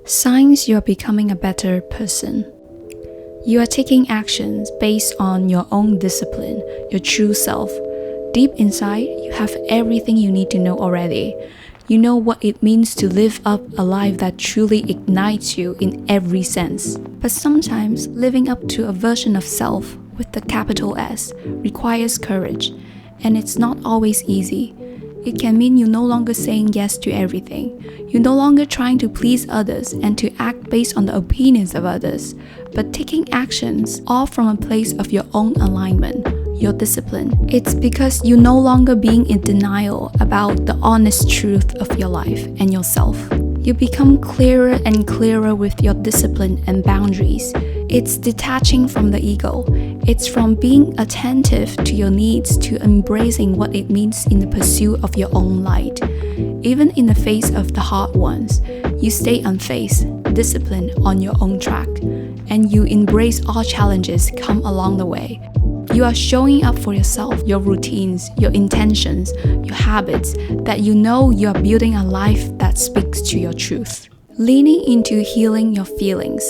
Signs you are becoming a better person. You are taking actions based on your own discipline, your true self. Deep inside, you have everything you need to know already. You know what it means to live up a life that truly ignites you in every sense. But sometimes, living up to a version of self, with the capital S, requires courage. And it's not always easy. It can mean you're no longer saying yes to everything. You're no longer trying to please others and to act based on the opinions of others, but taking actions all from a place of your own alignment, your discipline. It's because you're no longer being in denial about the honest truth of your life and yourself. You become clearer and clearer with your discipline and boundaries. It's detaching from the ego. It's from being attentive to your needs to embracing what it means in the pursuit of your own light. Even in the face of the hard ones, you stay unfazed, disciplined on your own track, and you embrace all challenges come along the way. You are showing up for yourself, your routines, your intentions, your habits, that you know you are building a life that speaks to your truth. Leaning into healing your feelings.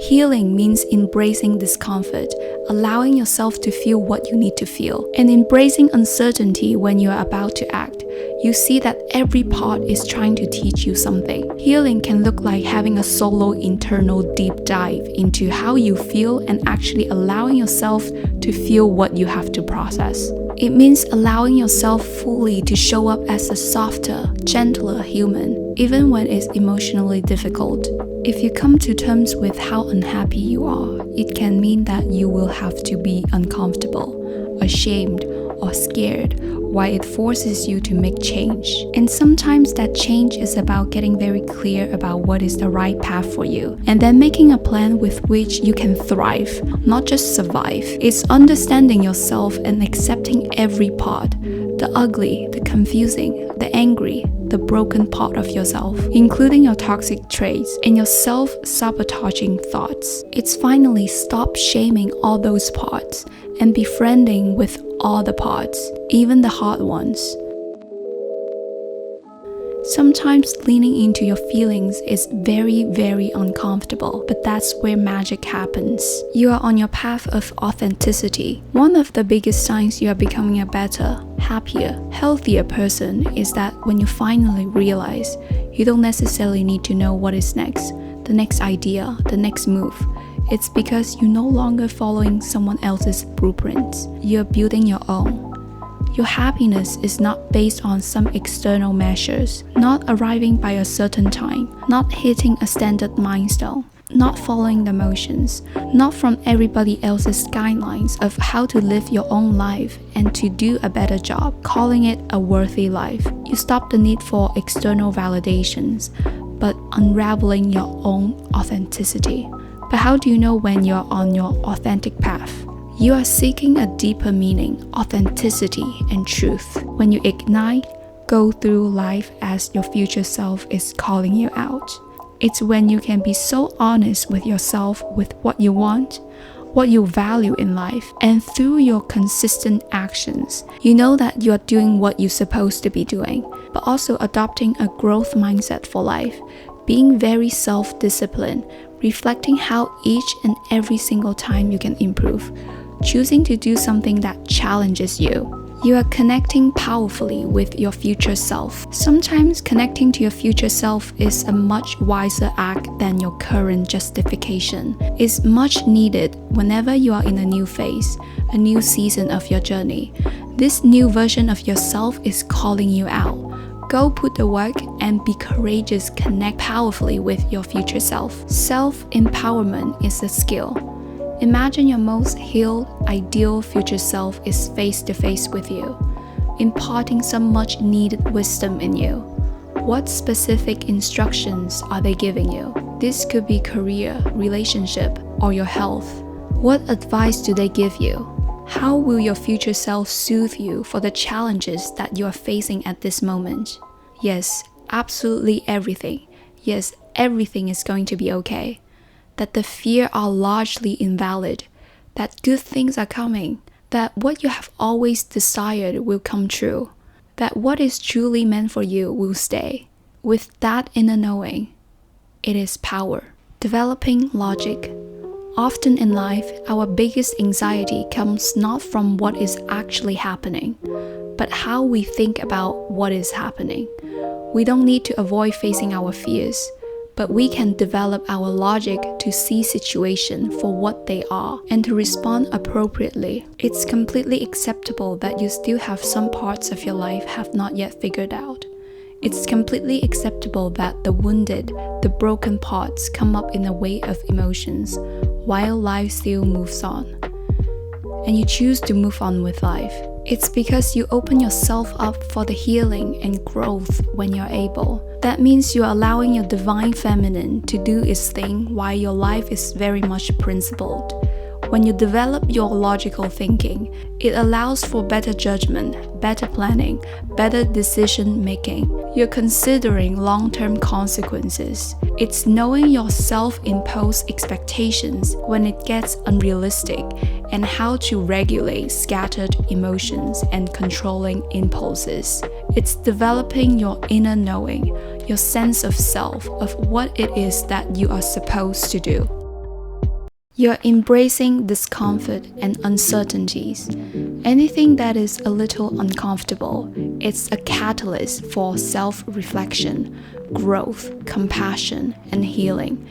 Healing means embracing discomfort, allowing yourself to feel what you need to feel, and embracing uncertainty when you are about to act. You see that every part is trying to teach you something. Healing can look like having a solo internal deep dive into how you feel and actually allowing yourself to feel what you have to process. It means allowing yourself fully to show up as a softer, gentler human, even when it's emotionally difficult. If you come to terms with how unhappy you are, it can mean that you will have to be uncomfortable, ashamed, or scared, while it forces you to make change. And sometimes that change is about getting very clear about what is the right path for you, and then making a plan with which you can thrive, not just survive. It's understanding yourself and accepting every part, the ugly, the confusing, the angry, the broken part of yourself, including your toxic traits and your self-sabotaging thoughts. It's finally stop shaming all those parts and befriending with all the parts, even the hard ones. Sometimes leaning into your feelings is very, very uncomfortable, but that's where magic happens. You are on your path of authenticity. One of the biggest signs you are becoming a better, happier, healthier person is that when you finally realize you don't necessarily need to know what is next, the next idea, the next move. It's because you're no longer following someone else's blueprints. You're building your own. Your happiness is not based on some external measures, not arriving by a certain time, not hitting a standard milestone, not following the motions, not from everybody else's guidelines of how to live your own life and to do a better job, calling it a worthy life. You stop the need for external validations, but unraveling your own authenticity. But how do you know when you're on your authentic path? You are seeking a deeper meaning, authenticity, and truth. When you ignite, go through life as your future self is calling you out. It's when you can be so honest with yourself with what you want, what you value in life, and through your consistent actions, you know that you are doing what you're supposed to be doing, but also adopting a growth mindset for life, being very self-disciplined, reflecting how each and every single time you can improve, choosing to do something that challenges you. You are connecting powerfully with your future self. Sometimes connecting to your future self is a much wiser act than your current justification. It's much needed whenever you are in a new phase, a new season of your journey. This new version of yourself is calling you out. Go put the work and be courageous. Connect powerfully with your future self. Self-empowerment is a skill. Imagine your most healed, ideal future self is face to face with you, imparting some much needed wisdom in you. What specific instructions are they giving you? This could be career, relationship, or your health. What advice do they give you? How will your future self soothe you for the challenges that you are facing at this moment? Yes, absolutely everything. Yes, everything is going to be okay. That the fear are largely invalid, that good things are coming, that what you have always desired will come true, that what is truly meant for you will stay. With that inner knowing, it is power. Developing logic. Often in life, our biggest anxiety comes not from what is actually happening, but how we think about what is happening. We don't need to avoid facing our fears, but we can develop our logic to see situations for what they are and to respond appropriately. It's completely acceptable that you still have some parts of your life have not yet figured out. It's completely acceptable that the wounded, the broken parts come up in a way of emotions while life still moves on. And you choose to move on with life. It's because you open yourself up for the healing and growth when you're able. That means you're allowing your divine feminine to do its thing while your life is very much principled. When you develop your logical thinking, it allows for better judgment, better planning, better decision making. You're considering long-term consequences. It's knowing your self-imposed expectations when it gets unrealistic and how to regulate scattered emotions and controlling impulses. It's developing your inner knowing, your sense of self, of what it is that you are supposed to do. You're embracing discomfort and uncertainties. Anything that is a little uncomfortable, it's a catalyst for self-reflection, growth, compassion, and healing.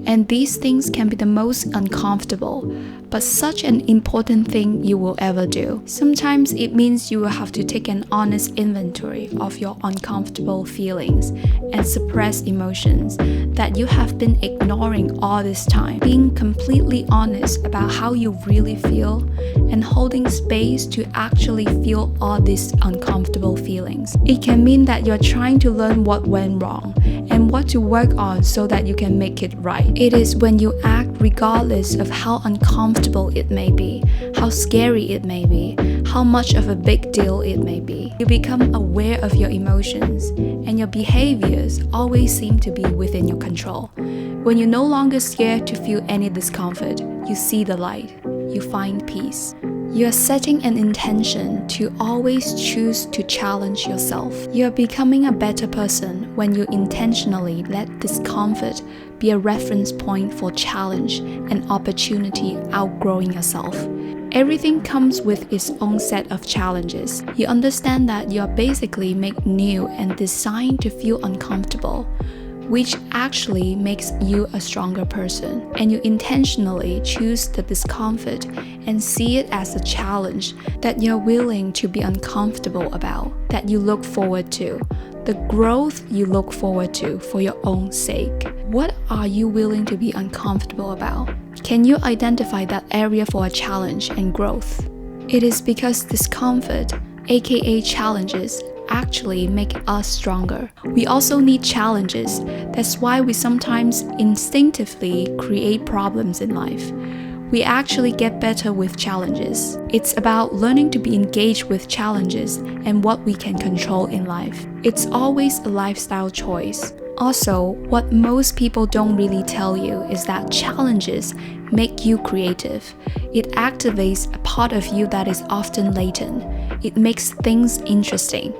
And these things can be the most uncomfortable, but such an important thing you will ever do. Sometimes it means you will have to take an honest inventory of your uncomfortable feelings and suppressed emotions that you have been ignoring all this time. Being completely honest about how you really feel and holding space to actually feel all these uncomfortable feelings. It can mean that you're trying to learn what went wrong and what to work on so that you can make it right. It is when you act regardless of how uncomfortable it may be, how scary it may be, how much of a big deal it may be. You become aware of your emotions, and your behaviors always seem to be within your control. When you're no longer scared to feel any discomfort, you see the light, you find peace. You are setting an intention to always choose to challenge yourself. You are becoming a better person when you intentionally let discomfort be a reference point for challenge and opportunity outgrowing yourself. Everything comes with its own set of challenges. You understand that you are basically made new and designed to feel uncomfortable, which actually makes you a stronger person. And you intentionally choose the discomfort and see it as a challenge that you're willing to be uncomfortable about, that you look forward to, the growth you look forward to for your own sake. What are you willing to be uncomfortable about? Can you identify that area for a challenge and growth? It is because discomfort, aka challenges, actually make us stronger. We also need challenges. That's why we sometimes instinctively create problems in life. We actually get better with challenges. It's about learning to be engaged with challenges and what we can control in life. It's always a lifestyle choice. Also, what most people don't really tell you is that challenges make you creative. It activates a part of you that is often latent. It makes things interesting.